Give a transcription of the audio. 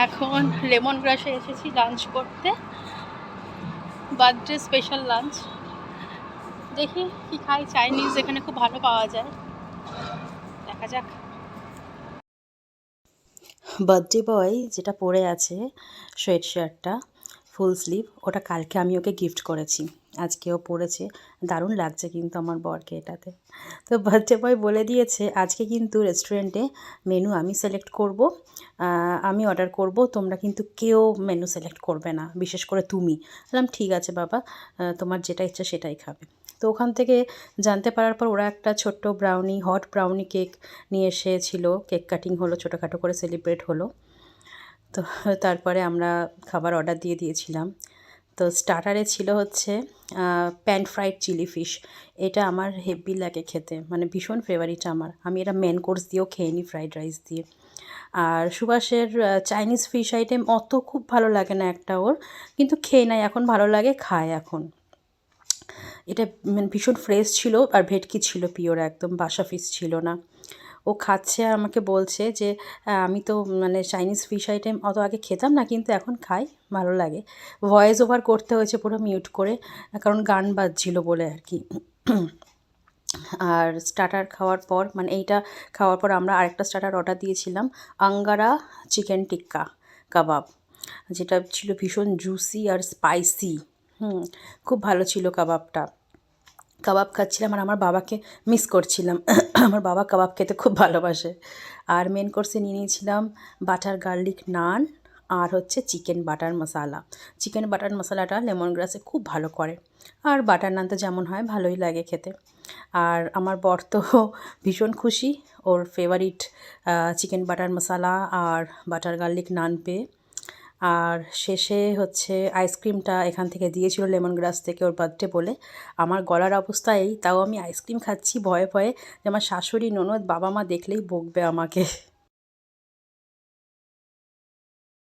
এখন লেমন গ্রাসে এসেছি লাঞ্চ করতে, বার্থডে স্পেশাল লাঞ্চ। দেখি কি খাই, চাইনিজ এখানে খুব ভালো পাওয়া যায়, দেখা যাক। বার্থডে বয় যেটা পরে আছে সোয়েট শার্টটা ফুল স্লিভ, ওটা কালকে আমি ওকে গিফট করেছি, আজকেও পরেছে, দারুণ লাগছে কিন্তু আমার বরকে এটাতে। তো বার্থডে বয় বলে দিয়েছে আজকে কিন্তু রেস্টুরেন্টে মেনু আমি সিলেক্ট করব, আমি অর্ডার করব, তোমরা কিন্তু কেউ মেনু সিলেক্ট করবে না, বিশেষ করে তুমি। বললাম ঠিক আছে বাবা, তোমার যেটা ইচ্ছা সেটাই খাবে। তো ওখান থেকে জানতে পারার পর ওরা একটা ছোট্ট ব্রাউনি, হট ব্রাউনি কেক নিয়ে এসেছিলো, কেক কাটিং হলো, ছোটোখাটো করে সেলিব্রেট হলো। তো তারপরে আমরা খাবার অর্ডার দিয়ে দিয়েছিলাম। তো স্টার্টারে ছিল হচ্ছে প্যান ফ্রাইড চিলি ফিশ, এটা আমার হেভি লাগে খেতে, মানে ভীষণ ফেভারিট আমার, আমি এটা মেন কোর্স দিয়েও খেয়ে নিই ফ্রাইড রাইস দিয়ে। আর সুভাষের চাইনিজ ফিশ আইটেম অত খুব ভালো লাগে না একটা ওর, কিন্তু খেয়ে নেয় এখন, ভালো লাগে, খায় এখন। এটা মানে ভীষণ ফ্রেশ ছিল, আর ভেটকি ছিল পিওর, একদম বাসা ফিশ ছিল না। ও খাচ্ছে আর আমাকে বলছে যে আমি তো মানে চাইনিজ ফিশ আইটেম অত আগে খেতাম না, কিন্তু এখন খাই, ভালো লাগে। ভয়েস ওভার করতে হয়েছে পুরো মিউট করে, কারণ গান বাজছিল বলে আর কি। আর স্টার্টার খাওয়ার পর, মানে এইটা খাওয়ার পর আমরা আরেকটা স্টার্টার অর্ডার দিয়েছিলাম, আঙ্গারা চিকেন টিক্কা কাবাব, যেটা ছিল ভীষণ জুসি আর স্পাইসি। খুব ভালো ছিল কাবাবটা। কাবাব খাচ্ছিলাম আর আমার বাবাকে মিস করছিলাম। আমার বাবা কাবাব খেতে খুব ভালোবাসে। আর মেন কোর্সে নিয়ে নিয়েছিলাম বাটার গার্লিক নান, আর হচ্ছে চিকেন বাটার মশালা। চিকেন বাটার মশলাটা লেমন গ্রাসে খুব ভালো করে, আর বাটার নান তো যেমন হয় ভালোই লাগে খেতে। আর আমার বর তো ভীষণ খুশি, ওর ফেভারিট চিকেন বাটার মশালা আর বাটার গার্লিক নান পেয়ে। আর শেষে হচ্ছে আইসক্রিমটা এখান থেকে দিয়েছিল লেমন গ্রাস থেকে, ওর বার্থডে বলে। আমার গলার অবস্থা এই, তাও আমি আইসক্রিম খাচ্ছি ভয়ে ভয়ে, যে আমার শাশুড়ি, ননদ, বাবা মা দেখলেই বকবে আমাকে।